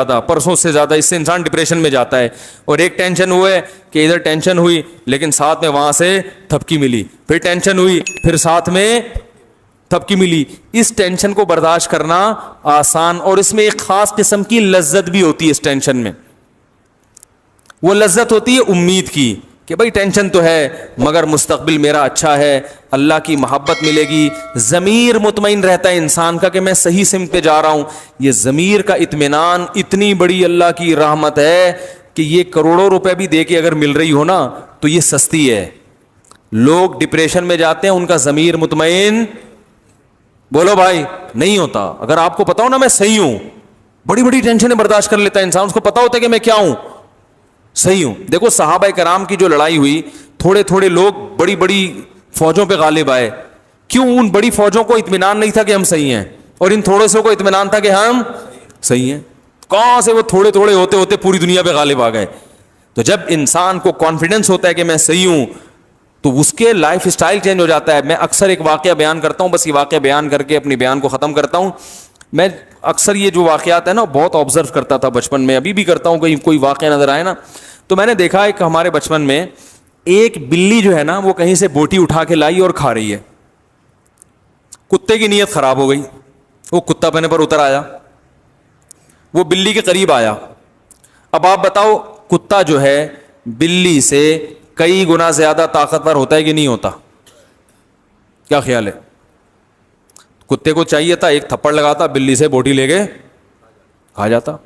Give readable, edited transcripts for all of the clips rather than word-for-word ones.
زیادہ, پرسوں سے زیادہ, اس سے انسان ڈپریشن میں جاتا ہے. اور ایک ٹینشن وہ ہے کہ ادھر ٹینشن ہوئی لیکن ساتھ میں وہاں سے تھپکی ملی, پھر ٹینشن ہوئی پھر ساتھ میں تھپکی ملی. اس ٹینشن کو برداشت کرنا آسان, اور اس میں ایک خاص قسم کی لذت بھی ہوتی ہے اس ٹینشن میں. وہ لذت ہوتی ہے امید کی کہ بھائی ٹینشن تو ہے مگر مستقبل میرا اچھا ہے, اللہ کی محبت ملے گی. ضمیر مطمئن رہتا ہے انسان کا کہ میں صحیح سمت پہ جا رہا ہوں. یہ ضمیر کا اطمینان اتنی بڑی اللہ کی رحمت ہے کہ یہ کروڑوں روپے بھی دے کے اگر مل رہی ہو نا تو یہ سستی ہے. لوگ ڈپریشن میں جاتے ہیں, ان کا ضمیر مطمئن بولو بھائی نہیں ہوتا. اگر آپ کو پتا ہو نا میں صحیح ہوں, بڑی بڑی ٹینشنیں برداشت کر لیتا ہے انسان, اس کو پتا ہوتا ہے کہ میں کیا ہوں, صحیح ہوں. دیکھو صحابہ کرام کی جو لڑائی ہوئی, تھوڑے تھوڑے لوگ بڑی بڑی فوجوں پہ غالب آئے. کیوں؟ ان بڑی فوجوں کو اطمینان نہیں تھا کہ ہم صحیح ہیں, اور ان تھوڑے سے کو اطمینان تھا کہ ہم صحیح ہیں. کہاں سے وہ تھوڑے تھوڑے ہوتے ہوتے پوری دنیا پہ غالب آ گئے. تو جب انسان کو کانفیڈنس ہوتا ہے کہ میں صحیح ہوں تو اس کے لائف اسٹائل چینج ہو جاتا ہے. میں اکثر ایک واقعہ بیان کرتا ہوں, بس یہ واقعہ بیان کر کے اپنی بیان کو ختم کرتا ہوں. میں اکثر یہ جو واقعات ہیں نا بہت آبزرو کرتا تھا بچپن میں, ابھی بھی کرتا ہوں. کہیں کوئی واقعہ نظر آئے نا تو میں نے دیکھا ہے کہ ہمارے بچپن میں ایک بلی جو ہے نا وہ کہیں سے بوٹی اٹھا کے لائی اور کھا رہی ہے. کتے کی نیت خراب ہو گئی, وہ کتا پنے پر اتر آیا, وہ بلی کے قریب آیا. اب آپ بتاؤ کتا جو ہے بلی سے کئی گنا زیادہ طاقتور ہوتا ہے کہ نہیں ہوتا؟ کیا خیال ہے؟ کتے کو چاہیے تھا ایک تھپڑ لگاتا, بلی سے بوٹی لے کے کھا جاتا,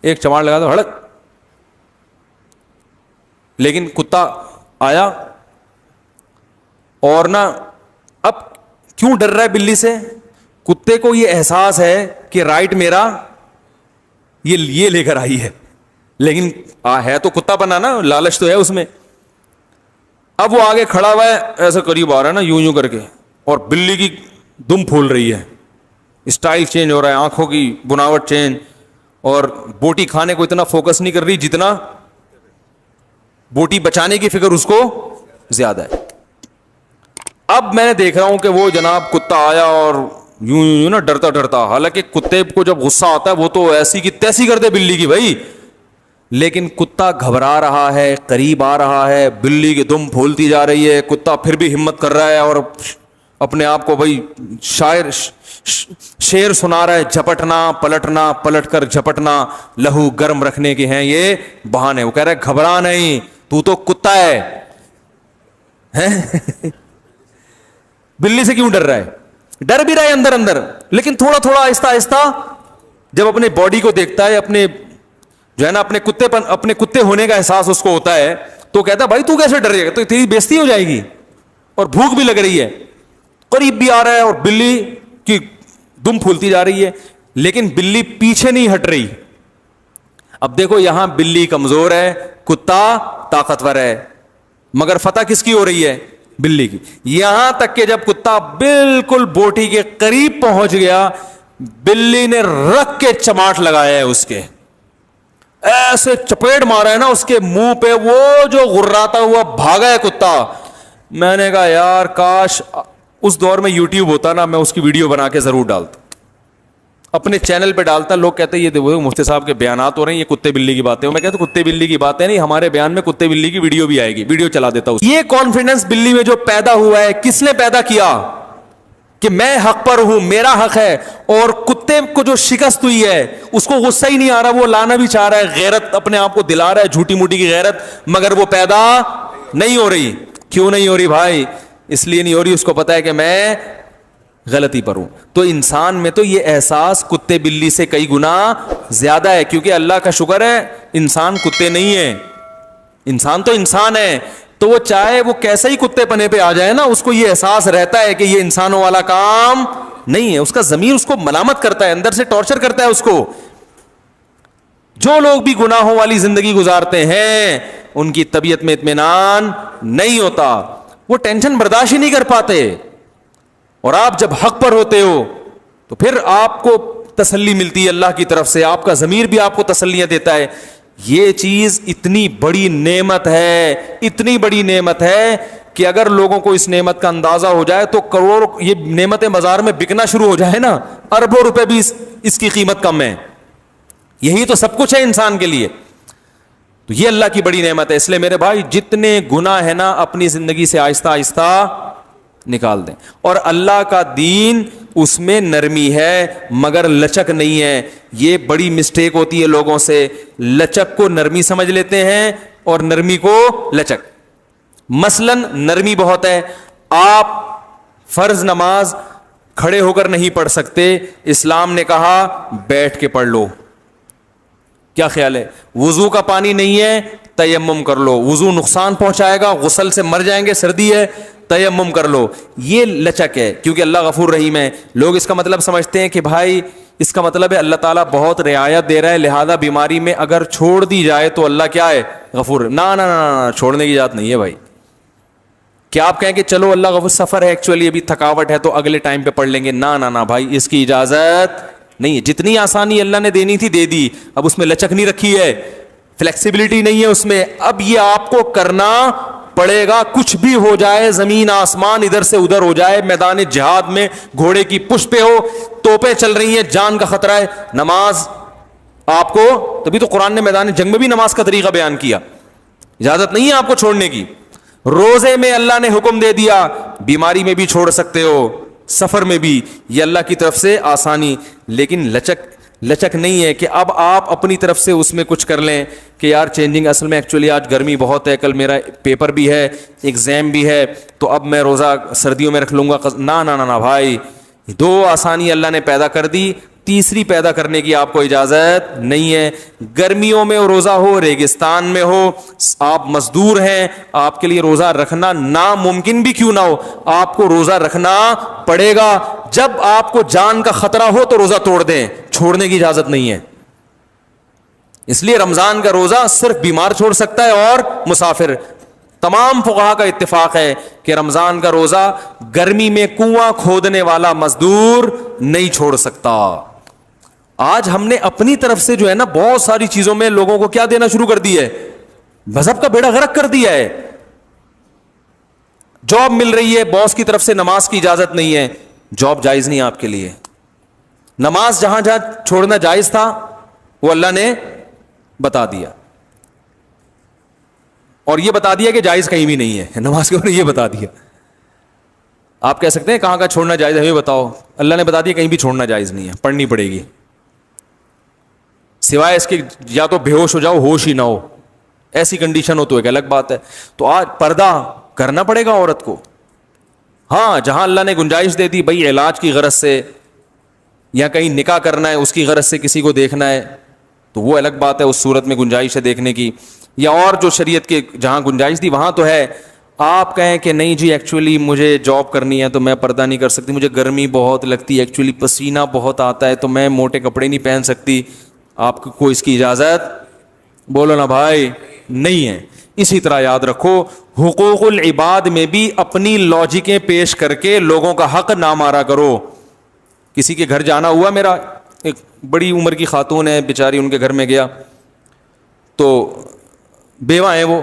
ایک چماڑ لگاتا ہڑک. لیکن کتا آیا اور نا اب کیوں ڈر رہا ہے بلی سے؟ کتے کو یہ احساس ہے کہ رائٹ میرا یہ لے کر آئی ہے, لیکن ہے تو کتا بنا نا, لالچ تو ہے اس میں. اب وہ آگے کھڑا ہوا ہے, ایسا قریب آ رہا ہے نا یوں یوں کر کے, اور بلی کی دم پھول رہی ہے, اسٹائل چینج ہو رہا ہے, آنکھوں کی بناوٹ چینج, اور بوٹی کھانے کو اتنا فوکس نہیں کر رہی جتنا بوٹی بچانے کی فکر اس کو زیادہ ہے. اب میں نے دیکھ رہا ہوں کہ وہ جناب کتا آیا اور یوں یوں نا ڈرتا ڈرتا, حالانکہ کتے کو جب غصہ آتا ہے وہ تو ایسی کی تیسی کر دے بلی کی بھائی, لیکن کتا گھبرا رہا ہے, قریب آ رہا ہے, بلی کی دم پھولتی جا رہی ہے, کتا پھر بھی ہمت کر رہا ہے اور اپنے آپ کو بھائی شعر سنا رہا ہے, جھپٹنا پلٹنا پلٹ کر جھپٹنا لہو گرم رکھنے کے ہیں یہ بہانے. وہ کہہ رہا ہے گھبرا نہیں, تو کتا ہے. بلی سے کیوں ڈر رہا ہے؟ ڈر بھی رہا ہے اندر اندر, لیکن تھوڑا تھوڑا آہستہ آہستہ جب اپنے باڈی کو دیکھتا ہے, اپنے جو ہے نا اپنے کتے ہونے کا احساس اس کو ہوتا ہے, تو کہتا ہے بھائی تو کیسے ڈر گا, تو تیری بےزتی ہو جائے گی, اور بھوک بھی لگ رہی ہے. قریب بھی آ رہا ہے اور بلی کی دم پھولتی جا رہی ہے, لیکن بلی پیچھے نہیں ہٹ رہی. اب دیکھو یہاں بلی کمزور ہے, کتا طاقتور ہے, مگر فتح کس کی ہو رہی ہے؟ بلی کی. یہاں تک کہ جب کتا بالکل بوٹی کے قریب پہنچ گیا, بلی نے رکھ کے چماٹ لگایا ہے اس کے, ایسے چپیٹ مارا ہے نا اس کے منہ پہ, وہ جو غراتا ہوا بھاگا ہے کتا. میں نے کہا یار کاش اس دور میں یوٹیوب ہوتا نا, میں اس کی ویڈیو بنا کے ضرور ڈالتا, اپنے چینل پہ ڈالتا. لوگ کہتے ہیں یہ مفتی صاحب کے بیانات ہو رہے ہیں, یہ کتے بلی کی باتیں. میں کہتا ہوں کتے بلی کی باتیں نہیں, ہمارے بیان میں کتے بلی کی ویڈیو بھی آئے گی, ویڈیو چلا دیتا ہوں. یہ کانفیڈنس بلی میں جو پیدا ہوا ہے, کس نے پیدا کیا؟ کہ میں حق پر ہوں, میرا حق ہے. اور کتے کو جو شکست ہوئی ہے اس کو غصہ ہی نہیں آ رہا, وہ لانا بھی چاہ رہا ہے, غیرت اپنے آپ کو دلا رہا ہے, جھوٹی موٹی کی غیرت, مگر وہ پیدا نہیں ہو رہی. کیوں نہیں ہو رہی بھائی؟ اس لیے نہیں ہو رہی, اس کو پتا ہے کہ میں غلطی پر ہوں. تو انسان میں تو یہ احساس کتے بلی سے کئی گنا زیادہ ہے, کیونکہ اللہ کا شکر ہے انسان کتے نہیں ہے, انسان تو انسان ہے. تو وہ چاہے وہ کیسے ہی کتے پنے پہ آ جائے نا, اس کو یہ احساس رہتا ہے کہ یہ انسانوں والا کام نہیں ہے. اس کا ضمیر اس کو ملامت کرتا ہے, اندر سے ٹارچر کرتا ہے اس کو. جو لوگ بھی گناہوں والی زندگی گزارتے ہیں ان کی طبیعت میں اطمینان نہیں ہوتا, وہ ٹینشن برداشت ہی نہیں کر پاتے. اور آپ جب حق پر ہوتے ہو تو پھر آپ کو تسلی ملتی ہے اللہ کی طرف سے, آپ کا ضمیر بھی آپ کو تسلیاں دیتا ہے. یہ چیز اتنی بڑی نعمت ہے, اتنی بڑی نعمت ہے کہ اگر لوگوں کو اس نعمت کا اندازہ ہو جائے تو کروڑ یہ نعمتیں بازار میں بکنا شروع ہو جائے نا, اربوں روپے بھی اس کی قیمت کم ہے. یہی تو سب کچھ ہے انسان کے لیے. تو یہ اللہ کی بڑی نعمت ہے. اس لیے میرے بھائی جتنے گناہ ہے نا اپنی زندگی سے آہستہ آہستہ نکال دیں. اور اللہ کا دین اس میں نرمی ہے مگر لچک نہیں ہے. یہ بڑی مسٹیک ہوتی ہے لوگوں سے, لچک کو نرمی سمجھ لیتے ہیں اور نرمی کو لچک. مثلا نرمی بہت ہے, آپ فرض نماز کھڑے ہو کر نہیں پڑھ سکتے, اسلام نے کہا بیٹھ کے پڑھ لو. کیا خیال ہے؟ وضو کا پانی نہیں ہے, تیمم کر لو. وضو نقصان پہنچائے گا, غسل سے مر جائیں گے, سردی ہے, تیمم کر لو. یہ لچک ہے کیونکہ اللہ غفور رحیم ہے. لوگ اس کا مطلب سمجھتے ہیں کہ بھائی اس کا مطلب ہے اللہ تعالیٰ بہت رعایت دے رہا ہے, لہذا بیماری میں اگر چھوڑ دی جائے تو اللہ کیا ہے؟ غفور. نا نا نا, چھوڑنے کی بات نہیں ہے بھائی. کیا آپ کہیں کہ چلو اللہ غفور, سفر ہے ایکچولی ابھی تھکاوٹ ہے تو اگلے ٹائم پہ پڑھ لیں گے؟ نا نا نا بھائی, اس کی اجازت نہیں ہے. جتنی آسانی اللہ نے دینی تھی دے دی, اب اس میں لچک نہیں رکھی ہے, فلیکسیبلٹی نہیں ہے اس میں. اب یہ آپ کو کرنا پڑے گا, کچھ بھی ہو جائے, زمین آسمان ادھر سے ادھر ہو جائے, میدان جہاد میں گھوڑے کی پشت پہ ہو, توپیں چل رہی ہیں, جان کا خطرہ ہے, نماز آپ کو, تبھی تو قرآن نے میدان جنگ میں بھی نماز کا طریقہ بیان کیا. اجازت نہیں ہے آپ کو چھوڑنے کی. روزے میں اللہ نے حکم دے دیا, بیماری میں بھی چھوڑ سکتے ہو, سفر میں بھی, یہ اللہ کی طرف سے آسانی. لیکن لچک نہیں ہے کہ اب آپ اپنی طرف سے اس میں کچھ کر لیں کہ یار چینجنگ, اصل میں ایکچولی آج گرمی بہت ہے, کل میرا پیپر بھی ہے, ایگزام بھی ہے, تو اب میں روزہ سردیوں میں رکھ لوں گا. نا نا نا بھائی, دو آسانی اللہ نے پیدا کر دی, تیسری پیدا کرنے کی آپ کو اجازت نہیں ہے. گرمیوں میں روزہ ہو, ریگستان میں ہو, آپ مزدور ہیں, آپ کے لیے روزہ رکھنا ناممکن بھی کیوں نہ ہو, آپ کو روزہ رکھنا پڑے گا. جب آپ کو جان کا خطرہ ہو تو روزہ توڑ دیں, چھوڑنے کی اجازت نہیں ہے. اس لیے رمضان کا روزہ صرف بیمار چھوڑ سکتا ہے اور مسافر. تمام فقہا کا اتفاق ہے کہ رمضان کا روزہ گرمی میں کنواں کھودنے والا مزدور نہیں چھوڑ سکتا. آج ہم نے اپنی طرف سے جو ہے نا بہت ساری چیزوں میں لوگوں کو کیا دینا شروع کر دیا ہے, مذہب کا بیڑا غرق کر دیا ہے. جاب مل رہی ہے, باس کی طرف سے نماز کی اجازت نہیں ہے, جاب جائز نہیں آپ کے لیے. نماز جہاں جہاں چھوڑنا جائز تھا وہ اللہ نے بتا دیا, اور یہ بتا دیا کہ جائز کہیں بھی نہیں ہے نماز کے اوپر, یہ بتا دیا. آپ کہہ سکتے ہیں کہاں کا چھوڑنا جائز ہے, ہمیں بتاؤ. اللہ نے بتا دیا کہیں بھی چھوڑنا جائز نہیں ہے, پڑھنی پڑے گی, سوائے اس کے یا تو بے ہوش ہو جاؤ, ہوش ہی نہ ہو, ایسی کنڈیشن ہو تو ایک الگ بات ہے. تو آج پردہ کرنا پڑے گا عورت کو. ہاں جہاں اللہ نے گنجائش دے دی بھائی علاج کی غرض سے یا کہیں نکاح کرنا ہے اس کی غرض سے کسی کو دیکھنا ہے تو وہ الگ بات ہے, اس صورت میں گنجائش ہے دیکھنے کی. یا اور جو شریعت کے جہاں گنجائش دی وہاں تو ہے. آپ کہیں کہ نہیں جی ایکچولی مجھے جاب کرنی ہے تو میں پردہ نہیں کر سکتی, مجھے گرمی بہت لگتی ہے, ایکچولی پسینہ بہت آتا ہے تو میں موٹے کپڑے نہیں پہن سکتی, آپ کو اس کی اجازت بولو نا بھائی نہیں ہے. اسی طرح یاد رکھو حقوق العباد میں بھی اپنی لاجکیں پیش کر کے لوگوں کا حق نہ مارا کرو. کسی کے گھر جانا ہوا, میرا ایک بڑی عمر کی خاتون ہے بیچاری, ان کے گھر میں گیا تو بیوہ ہیں وہ,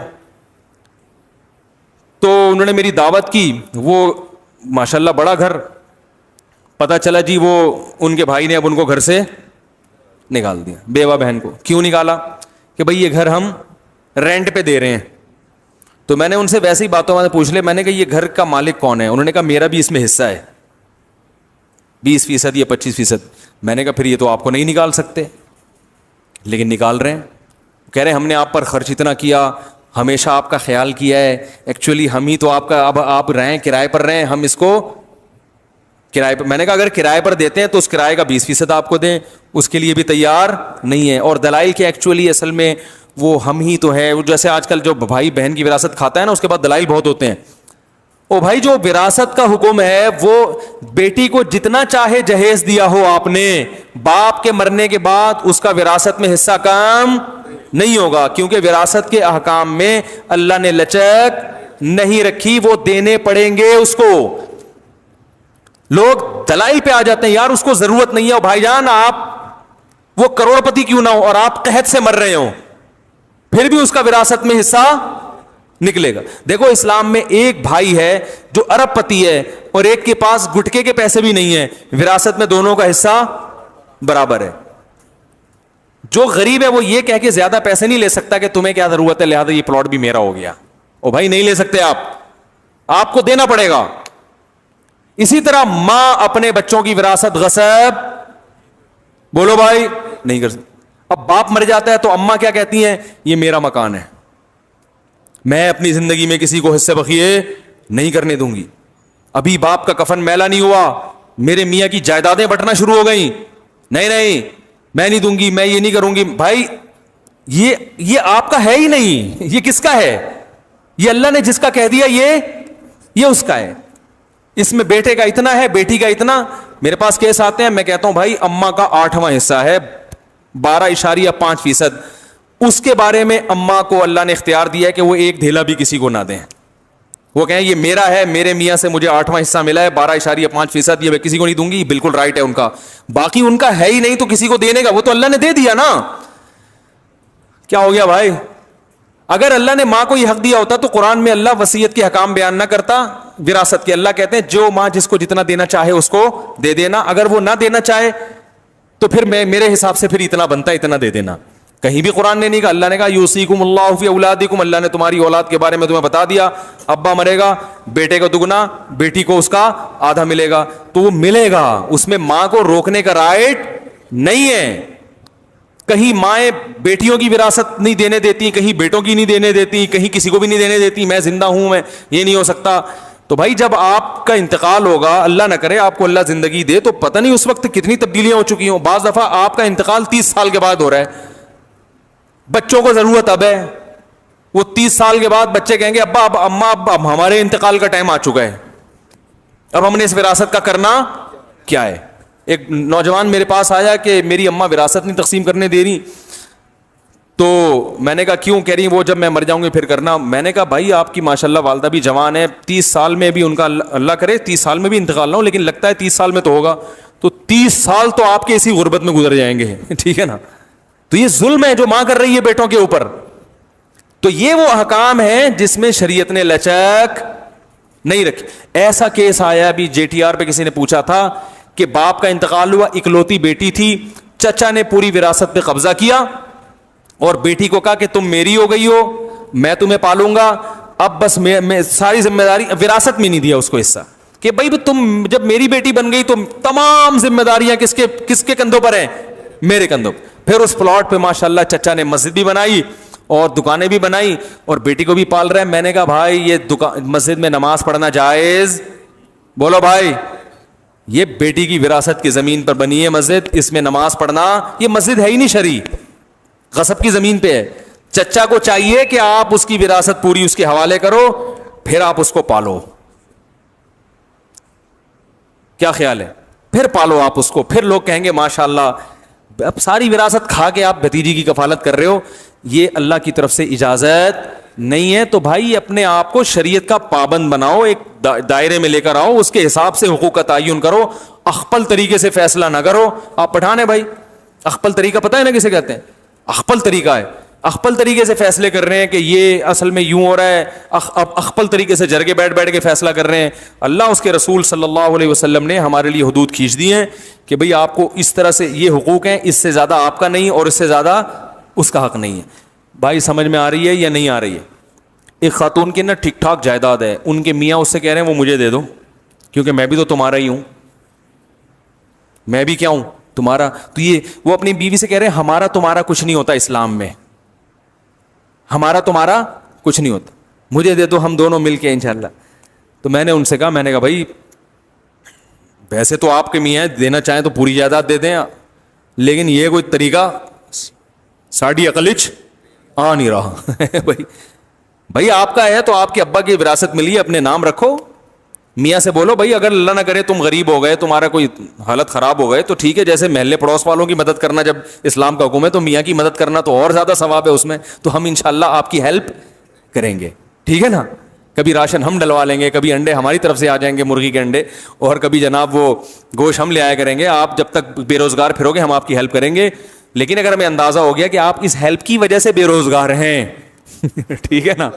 تو انہوں نے میری دعوت کی. وہ ماشاءاللہ بڑا گھر, پتہ چلا جی وہ ان کے بھائی نے اب ان کو گھر سے نکال دیا, بیوہ بہن کو. کیوں نکالا؟ کہ بھئی یہ گھر ہم رینٹ پہ دے رہے ہیں. تو میں نے ان سے ویسے ہی باتوں میں پوچھ لے, میں نے کہا یہ گھر کا مالک کون ہے؟ انہوں نے کہا میرا بھی اس میں حصہ ہے 20% یا 25%. میں نے کہا پھر یہ تو آپ کو نہیں نکال سکتے, لیکن نکال رہے ہیں. کہہ رہے ہیں ہم نے آپ پر خرچ اتنا کیا, ہمیشہ آپ کا خیال کیا ہے, ایکچولی ہم ہی تو آپ کا, اب آپ رہیں کرائے پر رہیں, ہم اس کو کرائے پر. میں نے کہا اگر کرائے پر دیتے ہیں تو اس کرائے کا 20% آپ کو دیں, اس کے لیے بھی تیار نہیں ہے. اور دلائل کے ایکچولی اصل میں وہ ہم ہی تو ہے, جیسے آج کل جو بھائی بہن کی وراثت کھاتا ہے نا اس کے بعد دلائل بہت ہوتے ہیں. او بھائی جو وراثت کا حکم ہے وہ بیٹی کو جتنا چاہے جہیز دیا ہو آپ نے, باپ کے مرنے کے بعد اس کا وراثت میں حصہ کم نہیں ہوگا, کیونکہ وراثت کے احکام میں اللہ نے لچک نہیں رکھی, وہ دینے پڑیں گے اس کو. لوگ دلائل پہ آ جاتے ہیں یار اس کو ضرورت نہیں ہے. بھائی جان آپ وہ کروڑ پتی کیوں نہ ہو اور آپ قحط سے مر رہے ہو, پھر بھی اس کا وراثت میں حصہ نکلے گا. دیکھو اسلام میں ایک بھائی ہے جو ارب پتی ہے اور ایک کے پاس گٹکے کے پیسے بھی نہیں ہیں, وراثت میں دونوں کا حصہ برابر ہے. جو غریب ہے وہ یہ کہہ کے زیادہ پیسے نہیں لے سکتا کہ تمہیں کیا ضرورت ہے لہذا یہ پلاٹ بھی میرا ہو گیا. او بھائی نہیں لے سکتے آپ کو دینا پڑے گا. اسی طرح ماں اپنے بچوں کی وراثت غصب بولو بھائی نہیں کر سکتی. اب باپ مر جاتا ہے تو اماں کیا کہتی ہیں, یہ میرا مکان ہے, میں اپنی زندگی میں کسی کو حصے بخیے نہیں کرنے دوں گی. ابھی باپ کا کفن میلا نہیں ہوا, میرے میاں کی جائیدادیں بٹنا شروع ہو گئیں, نہیں میں نہیں دوں گی, میں یہ نہیں کروں گی. بھائی یہ آپ کا ہے ہی نہیں, یہ کس کا ہے؟ یہ اللہ نے جس کا کہہ دیا یہ اس کا ہے. اس میں بیٹے کا اتنا ہے, بیٹی کا اتنا. میرے پاس کیس آتے ہیں, میں کہتا ہوں بھائی اماں کا 8واں حصہ ہے 12.5%, اس کے بارے میں اماں کو اللہ نے اختیار دیا ہے کہ وہ ایک دھیلا بھی کسی کو نہ دیں. وہ کہیں یہ میرا ہے, میرے میاں سے مجھے 8واں حصہ ملا ہے 12.5%, یہ میں کسی کو نہیں دوں گی. بالکل رائٹ ہے ان کا. باقی ان کا ہے ہی نہیں تو کسی کو دینے کا, وہ تو اللہ نے دے دیا نا. کیا ہو گیا بھائی؟ اگر اللہ نے ماں کو یہ حق دیا ہوتا تو قرآن میں اللہ وصیت کے حکام بیان نہ کرتا وراثت کے. اللہ کہتے ہیں جو ماں جس کو جتنا دینا چاہے اس کو دے دینا, اگر وہ نہ دینا چاہے تو پھر میرے حساب سے پھر اتنا بنتا ہے اتنا دے دینا. کہیں بھی قرآن نے نہیں کہا. اللہ نے کہا یوصیکم اللہ فی اولادکم, اللہ نے تمہاری اولاد کے بارے میں تمہیں بتا دیا, ابا مرے گا بیٹے کا دگنا, بیٹی کو اس کا آدھا ملے گا. تو وہ ملے گا, اس میں ماں کو روکنے کا رائٹ نہیں ہے. کہیں مائیں بیٹیوں کی وراثت نہیں دینے دیتی, کہیں بیٹوں کی نہیں دینے دیتی, کہیں کسی کو بھی نہیں دینے دیتی. میں زندہ ہوں, میں یہ نہیں ہو سکتا. تو بھائی جب آپ کا انتقال ہوگا, اللہ نہ کرے آپ کو اللہ زندگی دے, تو پتہ نہیں اس وقت کتنی تبدیلیاں ہو چکی ہوں. بعض دفعہ آپ کا انتقال 30 سال کے بعد ہو رہا ہے, بچوں کو ضرورت اب ہے, وہ 30 سال کے بعد بچے کہیں گے ابا اب اماں اب ہمارے انتقال کا ٹائم آ چکا ہے, اب ہم نے اس وراثت کا کرنا کیا ہے. ایک نوجوان میرے پاس آیا کہ میری اماں وراثت نہیں تقسیم کرنے دے رہی. تو میں نے کہا کیوں؟ کہہ رہی وہ جب میں مر جاؤں گی پھر کرنا. میں نے کہا بھائی آپ کی ماشاءاللہ والدہ بھی جوان ہے, 30 سال میں بھی ان کا اللہ کرے 30 سال میں بھی انتقال نہ ہو, لیکن لگتا ہے 30 سال میں تو ہوگا. تو 30 سال تو آپ کے اسی غربت میں گزر جائیں گے, ٹھیک ہے نا. تو یہ ظلم ہے جو ماں کر رہی ہے بیٹوں کے اوپر. تو یہ وہ احکام ہیں جس میں شریعت نے لچک نہیں رکھی. ایسا کیس آیا ابھی JTR پہ, کسی نے پوچھا تھا کہ باپ کا انتقال ہوا, اکلوتی بیٹی تھی, چچا نے پوری وراثت پہ قبضہ کیا اور بیٹی کو کہا کہ تم میری ہو گئی ہو, میں تمہیں پالوں گا, اب بس میں ساری ذمہ داری. وراثت میں نہیں دیا اس کو حصہ کہ بھائی تم جب میری بیٹی بن گئی تو تمام ذمہ داریاں کس کے کندھوں پر ہیں؟ میرے کندھوں. پھر اس پلاٹ پہ ماشاءاللہ چچا نے مسجد بھی بنائی اور دکانیں بھی بنائی اور بیٹی کو بھی پال رہا ہے. میں نے کہا بھائی یہ مسجد میں نماز پڑھنا جائز؟ بولو بھائی, یہ بیٹی کی وراثت کی زمین پر بنی ہے مسجد, اس میں نماز پڑھنا, یہ مسجد ہے ہی نہیں شرعی, غصب کی زمین پہ ہے. چچا کو چاہیے کہ آپ اس کی وراثت پوری اس کے حوالے کرو, پھر آپ اس کو پالو. کیا خیال ہے؟ پھر پالو آپ اس کو. پھر لوگ کہیں گے ماشاءاللہ اب ساری وراثت کھا کے آپ بھتیجی کی کفالت کر رہے ہو. یہ اللہ کی طرف سے اجازت نہیں ہے. تو بھائی اپنے آپ کو شریعت کا پابند بناؤ, ایک دائرے میں لے کر آؤ, اس کے حساب سے حقوق کا تعین کرو, اخپل طریقے سے فیصلہ نہ کرو. آپ پٹھان ہیں بھائی, اخپل طریقہ پتہ ہے نا کسے کہتے ہیں؟ اخپل طریقہ ہے. اخپل طریقے سے فیصلے کر رہے ہیں کہ یہ اصل میں یوں ہو رہا ہے, اخپل طریقے سے جرگے بیٹھ کے فیصلہ کر رہے ہیں. اللہ اس کے رسول صلی اللہ علیہ وسلم نے ہمارے لیے حدود کھینچ دی ہیں کہ بھئی آپ کو اس طرح سے یہ حقوق ہیں, اس سے زیادہ آپ کا نہیں اور اس سے زیادہ اس کا حق نہیں ہے. بھائی سمجھ میں آ رہی ہے یا نہیں آ رہی ہے؟ ایک خاتون کی نا ٹھیک ٹھاک جائیداد ہے, ان کے میاں اس سے کہہ رہے ہیں وہ مجھے دے دو کیونکہ میں بھی تو تمہارا ہی ہوں, میں بھی کیا ہوں تمہارا. تو یہ وہ اپنی بیوی سے کہہ رہے ہیں ہمارا تمہارا کچھ نہیں ہوتا اسلام میں, ہمارا تمہارا کچھ نہیں ہوتا, مجھے دے دو ہم دونوں مل کے انشاءاللہ. تو میں نے ان سے کہا بھائی ویسے تو آپ کے میاں دینا چاہیں تو پوری جائیداد دے دیں, لیکن یہ کوئی طریقہ ساڑھی عقلچ آ نہیں رہا. بھائی آپ کا ہے تو آپ کے ابا کی وراثت ملی ہے, اپنے نام رکھو. میاں سے بولو بھائی اگر اللہ نہ کرے تم غریب ہو گئے, تمہارا کوئی حالت خراب ہو گئے تو ٹھیک ہے, جیسے محلے پڑوس والوں کی مدد کرنا جب اسلام کا حکم ہے تو میاں کی مدد کرنا تو اور زیادہ ثواب ہے اس میں, تو ہم انشاءاللہ آپ کی ہیلپ کریں گے, ٹھیک ہے نا. کبھی راشن ہم ڈلوا لیں گے, کبھی انڈے ہماری طرف سے آ جائیں گے, مرغی کے انڈے, اور کبھی جناب وہ گوشت ہم لے آیا کریں گے. آپ جب تک بے روزگار پھرو گے ہم آپ کی ہیلپ کریں گے. لیکن اگر ہمیں اندازہ ہو گیا کہ آپ اس ہیلپ کی وجہ سے بے روزگار ہیں ٹھیک ہے نا,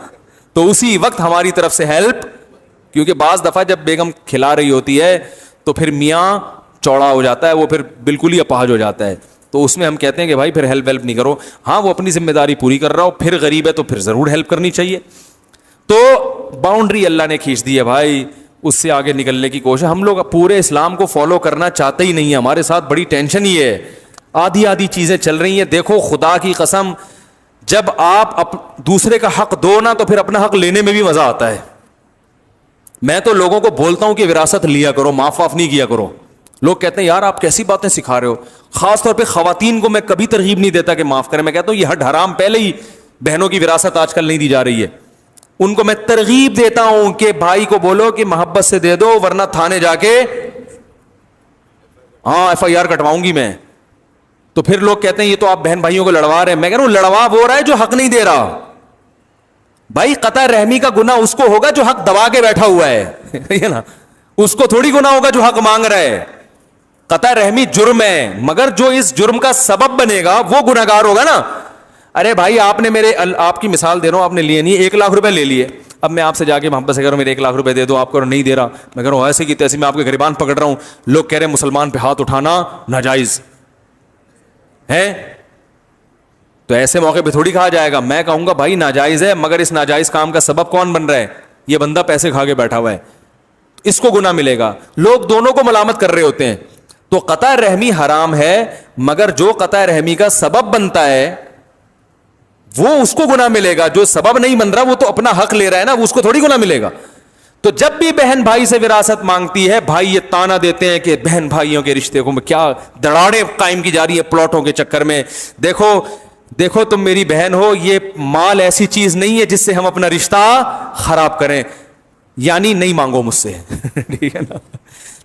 تو اسی وقت ہماری طرف سے ہیلپ, کیونکہ بعض دفعہ جب بیگم کھلا رہی ہوتی ہے تو پھر میاں چوڑا ہو جاتا ہے, وہ پھر بالکل ہی اپاہج ہو جاتا ہے. تو اس میں ہم کہتے ہیں کہ بھائی پھر ہیلپ ویلپ نہیں کرو. ہاں وہ اپنی ذمہ داری پوری کر رہا ہو, پھر غریب ہے تو پھر ضرور ہیلپ کرنی چاہیے. تو باؤنڈری اللہ نے کھینچ دی ہے بھائی, اس سے آگے نکلنے کی کوشش. ہم لوگ پورے اسلام کو فالو کرنا چاہتے ہی نہیں ہیں, ہمارے ساتھ بڑی ٹینشن ہی ہے, آدھی آدھی چیزیں چل رہی ہیں. دیکھو خدا کی قسم, جب آپ دوسرے کا حق دو نا تو پھر اپنا حق لینے میں بھی مزہ آتا ہے. میں تو لوگوں کو بولتا ہوں کہ وراثت لیا کرو, معاف واف نہیں کیا کرو. لوگ کہتے ہیں یار آپ کیسی باتیں سکھا رہے ہو. خاص طور پہ خواتین کو میں کبھی ترغیب نہیں دیتا کہ معاف کریں. میں کہتا ہوں یہ حد حرام, پہلے ہی بہنوں کی وراثت آج کل نہیں دی جا رہی ہے. ان کو میں ترغیب دیتا ہوں کہ بھائی کو بولو کہ محبت سے دے دو, ورنہ تھانے جا کے FIR کٹواؤں گی میں. تو پھر لوگ کہتے ہیں یہ تو آپ بہن بھائیوں کو لڑوا رہے ہیں. میں کہہ رہا ہوں لڑوا وہ رہا ہے جو حق نہیں دے رہا. بھائی قطع رحمی کا گناہ اس کو ہوگا جو حق دبا کے بیٹھا ہوا ہے نا, اس کو تھوڑی گناہ ہوگا جو حق مانگ رہا ہے. قطع رحمی جرم ہے, مگر جو اس جرم کا سبب بنے گا وہ گناہگار ہوگا نا. ارے بھائی آپ نے آپ کی مثال دے رہا ہوں, آپ نے لیے نہیں, 1 لاکھ روپے لے لیے. اب میں آپ سے جا کے محبت سے کہہ رہا ہوں میرے 1 لاکھ روپے دے دو, آپ کو نہیں دے رہا. میں کہہ رہا ہوں ایسے کی تیسے میں آپ کے گریبان پکڑ رہا ہوں. لوگ کہہ رہے ہیں مسلمان پہ ہاتھ اٹھانا ناجائز ہے, تو ایسے موقع پہ تھوڑی کہا جائے گا. میں کہوں گا بھائی ناجائز ہے, مگر اس ناجائز کام کا سبب کون بن رہا ہے؟ یہ بندہ پیسے کھا کے بیٹھا ہوا ہے, اس کو گناہ ملے گا. لوگ دونوں کو ملامت کر رہے ہوتے ہیں. تو قطع رحمی حرام ہے, مگر جو قطع رحمی کا سبب بنتا ہے وہ اس کو گناہ ملے گا. جو سبب نہیں بن رہا وہ تو اپنا حق لے رہا ہے نا, وہ اس کو تھوڑی گناہ ملے گا. تو جب بھی بہن بھائی سے وراثت مانگتی ہے, بھائی یہ تانا دیتے ہیں کہ بہن بھائیوں کے رشتے کو کیا دراڑیں قائم کی جا رہی ہے پلاٹوں کے چکر میں. دیکھو تم میری بہن ہو, یہ مال ایسی چیز نہیں ہے جس سے ہم اپنا رشتہ خراب کریں, یعنی نہیں مانگو مجھ سے ٹھیک ہے نا.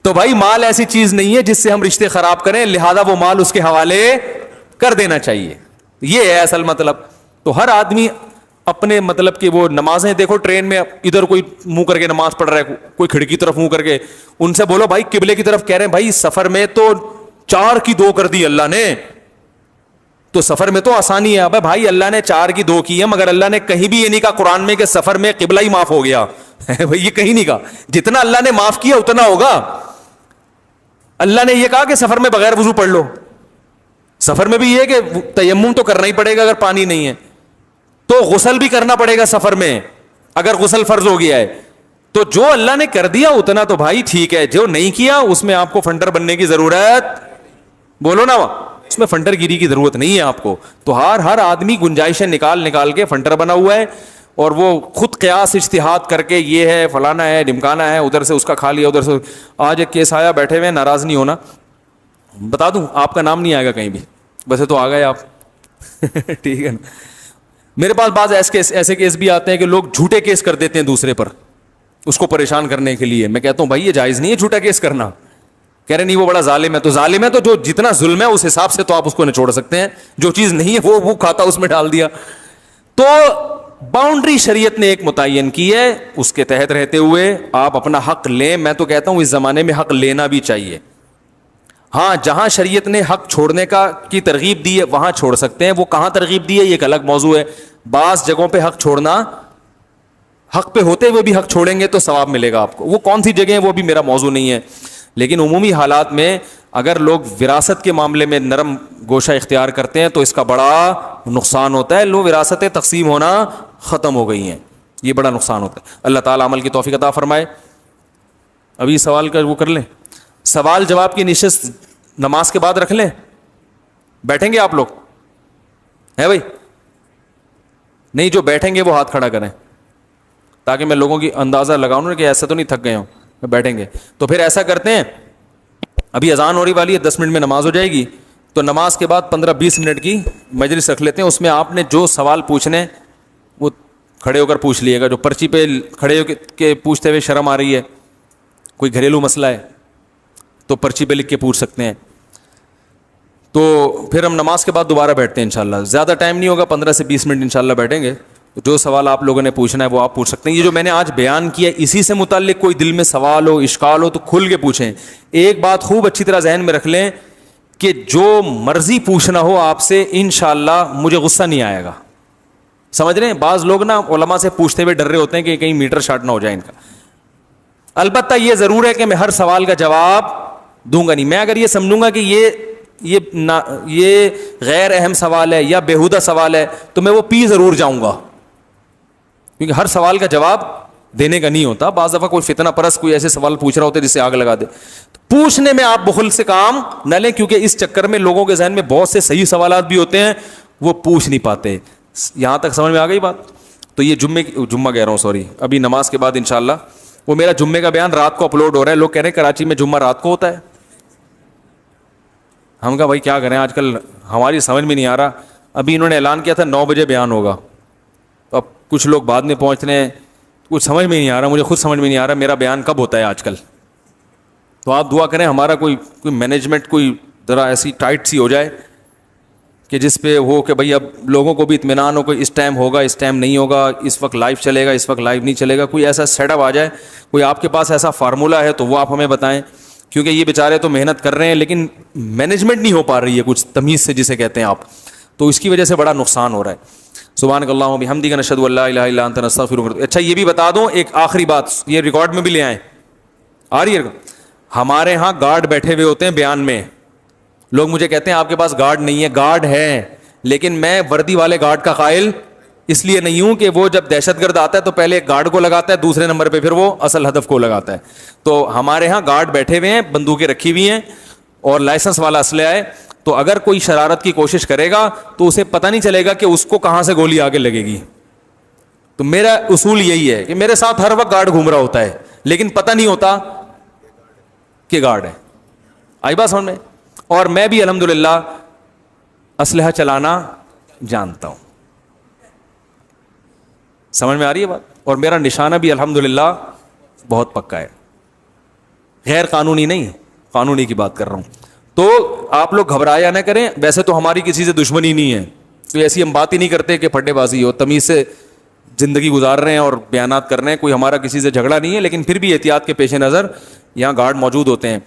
تو بھائی مال ایسی چیز نہیں ہے جس سے ہم رشتے خراب کریں, لہذا وہ مال اس کے حوالے کر دینا چاہیے. یہ ہے اصل مطلب. تو ہر آدمی اپنے مطلب کہ وہ نمازیں دیکھو, ٹرین میں ادھر کوئی منہ کر کے نماز پڑھ رہا ہے, کوئی کھڑکی طرف منہ کر کے. ان سے بولو بھائی قبلے کی طرف کہہ رہے ہیں, بھائی سفر میں تو 4 کی 2 کر دی اللہ نے, تو سفر میں تو آسانی ہے. اب بھائی اللہ نے 4 کی 2 کی ہے, مگر اللہ نے کہیں بھی یہ نہیں کہا قرآن میں کہ سفر میں قبلہ ہی معاف ہو گیا بھائی یہ کہیں نہیں کہا. جتنا اللہ نے معاف کیا اتنا ہوگا. اللہ نے یہ کہا کہ سفر میں بغیر وضو پڑھ لو. سفر میں بھی یہ کہ تیمم تو کرنا ہی پڑے گا اگر پانی نہیں ہے, تو غسل بھی کرنا پڑے گا سفر میں اگر غسل فرض ہو گیا ہے. تو جو اللہ نے کر دیا اتنا تو بھائی ٹھیک ہے, جو نہیں کیا اس میں آپ کو فنٹر بننے کی ضرورت, بولو نا, اس میں فنٹر گیری کی ضرورت نہیں ہے آپ کو. تو ہر آدمی گنجائشیں نکال کے فنٹر بنا ہوا ہے, اور وہ خود قیاس اجتہاد کر کے یہ ہے فلانا ہے ڈمکانا ہے, ادھر سے اس کا کھا لیا ادھر سے. آج ایک کیس آیا, بیٹھے ہوئے, ناراض نہیں ہونا, بتا دوں آپ کا نام نہیں آئے گا کہیں بھی, ویسے تو آ گئے آپ ٹھیک ہے نا. میرے پاس بعض ایسے کیس بھی آتے ہیں کہ لوگ جھوٹے کیس کر دیتے ہیں دوسرے پر اس کو پریشان کرنے کے لیے. میں کہتا ہوں بھائی یہ جائز نہیں ہے جھوٹا کیس کرنا. کہہ رہے نہیں وہ بڑا ظالم ہے. تو ظالم ہے تو جو جتنا ظلم ہے اس حساب سے تو آپ اس کو نچوڑ سکتے ہیں, جو چیز نہیں ہے وہ کھاتا اس میں ڈال دیا. تو باؤنڈری شریعت نے ایک متعین کی ہے, اس کے تحت رہتے ہوئے آپ اپنا حق لیں. میں تو کہتا ہوں اس زمانے میں حق لینا بھی چاہیے. ہاں جہاں شریعت نے حق چھوڑنے کی ترغیب دی ہے وہاں چھوڑ سکتے ہیں. وہ کہاں ترغیب دی ہے یہ ایک الگ موضوع ہے. بعض جگہوں پہ حق چھوڑنا, حق پہ ہوتے ہوئے بھی حق چھوڑیں گے تو ثواب ملے گا آپ کو. وہ کون سی جگہ ہیں وہ بھی میرا موضوع نہیں ہے, لیکن عمومی حالات میں اگر لوگ وراثت کے معاملے میں نرم گوشہ اختیار کرتے ہیں تو اس کا بڑا نقصان ہوتا ہے. لوگ وراثتیں تقسیم ہونا ختم ہو گئی ہیں, یہ بڑا نقصان ہوتا ہے. اللہ تعالیٰ عمل کی توفیق عطا فرمائے. ابھی سوال کا وہ کر لیں, سوال جواب کی نشست نماز کے بعد رکھ لیں. بیٹھیں گے آپ لوگ ہے بھائی؟ نہیں, جو بیٹھیں گے وہ ہاتھ کھڑا کریں تاکہ میں لوگوں کی اندازہ لگاؤں نا کہ ایسا تو نہیں تھک گئے ہوں. بیٹھیں گے تو پھر ایسا کرتے ہیں, ابھی اذان ہونے والی ہے, 10 منٹ میں نماز ہو جائے گی, تو نماز کے بعد 15-20 منٹ کی مجلس رکھ لیتے ہیں. اس میں آپ نے جو سوال پوچھنے وہ کھڑے ہو کر پوچھ لیے گا. جو پرچی پہ کھڑے ہو کے پوچھتے ہوئے شرم آ رہی ہے, کوئی گھریلو مسئلہ ہے تو پرچی پہ لکھ کے پوچھ سکتے ہیں. تو پھر ہم نماز کے بعد دوبارہ بیٹھتے ہیں انشاءاللہ. زیادہ ٹائم نہیں ہوگا, 15 سے 20 منٹ انشاءاللہ بیٹھیں گے. جو سوال آپ لوگوں نے پوچھنا ہے وہ آپ پوچھ سکتے ہیں. یہ جو میں نے آج بیان کیا اسی سے متعلق کوئی دل میں سوال ہو, اشکال ہو تو کھل کے پوچھیں. ایک بات خوب اچھی طرح ذہن میں رکھ لیں کہ جو مرضی پوچھنا ہو آپ سے انشاءاللہ مجھے غصہ نہیں آئے گا. سمجھ رہے ہیں؟ بعض لوگ نا علماء سے پوچھتے ہوئے ڈر رہے ہوتے ہیں کہ کہیں میٹر شارٹ نہ ہو جائے ان کا. البتہ یہ ضرور ہے کہ میں ہر سوال کا جواب دوں گا نہیں. میں اگر یہ سمجھوں گا کہ یہ یہ غیر اہم سوال ہے یا بیہودہ سوال ہے تو میں وہ پی ضرور جاؤں گا, کیونکہ ہر سوال کا جواب دینے کا نہیں ہوتا. بعض دفعہ کوئی فتنہ پرست کوئی ایسے سوال پوچھ رہا ہوتا ہے جس سے آگ لگا دے. پوچھنے میں آپ بخل سے کام نہ لیں, کیونکہ اس چکر میں لوگوں کے ذہن میں بہت سے صحیح سوالات بھی ہوتے ہیں, وہ پوچھ نہیں پاتے. یہاں تک سمجھ میں آ گئی بات؟ تو یہ جمعہ کہہ رہا ہوں سوری, ابھی نماز کے بعد انشاءاللہ وہ میرا جمعے کا بیان رات کو اپلوڈ ہو رہا ہے. لوگ کہہ رہے ہیں کراچی میں جمعہ رات کو ہوتا ہے. ہم کہا بھائی کیا کریں, آج کل ہماری سمجھ میں نہیں آ رہا. ابھی انہوں نے اعلان کیا تھا 9 بجے بیان ہوگا, تو اب کچھ لوگ بعد میں پہنچ رہے ہیں, کچھ سمجھ میں نہیں آ رہا, مجھے خود سمجھ میں نہیں آ رہا میرا بیان کب ہوتا ہے آج کل. تو آپ دعا کریں ہمارا کوئی مینجمنٹ کوئی ذرا ایسی ٹائٹ سی ہو جائے کہ جس پہ ہو کہ بھائی اب لوگوں کو بھی اطمینان ہو کہ اس ٹائم ہوگا, اس ٹائم نہیں ہوگا, اس وقت لائیو چلے گا, اس وقت لائیو نہیں چلے گا. کوئی ایسا سیٹ اپ آ جائے, کوئی آپ کے پاس ایسا فارمولہ ہے تو وہ آپ ہمیں بتائیں, کیونکہ یہ بیچارے تو محنت کر رہے ہیں لیکن مینجمنٹ نہیں ہو پا رہی ہے کچھ تمیز سے جسے کہتے ہیں آپ, تو اس کی وجہ سے بڑا نقصان ہو رہا ہے. سبحانک اللہم و بحمدک نشہد ان لا الہ الا انت نستغفرک. اچھا یہ بھی بتا دوں ایک آخری بات, یہ ریکارڈ میں بھی لے آئیں, آ رہی ہے. ہمارے ہاں گارڈ بیٹھے ہوئے ہوتے ہیں بیان میں. لوگ مجھے کہتے ہیں آپ کے پاس گارڈ نہیں ہے, گارڈ ہے, لیکن میں وردی والے گارڈ کا قائل اس لیے نہیں ہوں کہ وہ جب دہشت گرد آتا ہے تو پہلے ایک گارڈ کو لگاتا ہے, دوسرے نمبر پہ پھر وہ اصل ہدف کو لگاتا ہے. تو ہمارے ہاں گارڈ بیٹھے ہوئے ہیں, بندوقیں رکھی ہوئی ہیں اور لائسنس والا اسلحہ ہے. تو اگر کوئی شرارت کی کوشش کرے گا تو اسے پتہ نہیں چلے گا کہ اس کو کہاں سے گولی آگے لگے گی. تو میرا اصول یہی ہے کہ میرے ساتھ ہر وقت گارڈ گھوم رہا ہوتا ہے لیکن پتہ نہیں ہوتا کہ گارڈ ہے. آئی بات سمجھ میں؟ اور میں بھی الحمدللہ اسلحہ چلانا جانتا ہوں. سمجھ میں آ رہی ہے بات؟ اور میرا نشانہ بھی الحمدللہ بہت پکا ہے, غیر قانونی نہیں, قانونی کی بات کر رہا ہوں. تو آپ لوگ گھبرایا نہ کریں. ویسے تو ہماری کسی سے دشمنی نہیں ہے, تو ایسی ہم بات ہی نہیں کرتے کہ پھٹے بازی ہو, تمیز سے زندگی گزار رہے ہیں اور بیانات کر رہے ہیں. کوئی ہمارا کسی سے جھگڑا نہیں ہے, لیکن پھر بھی احتیاط کے پیش نظر یہاں گارڈ موجود ہوتے ہیں.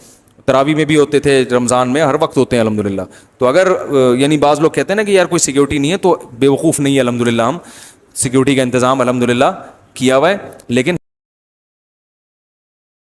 تراویح میں بھی ہوتے تھے, رمضان میں, ہر وقت ہوتے ہیں الحمدللہ. تو اگر یعنی بعض لوگ کہتے ہیں نا کہ یار کوئی سیکیورٹی نہیں ہے, تو بے وقوف نہیں ہے, الحمدللہ ہم سیکیورٹی کا انتظام الحمدللہ کیا ہوا ہے. لیکن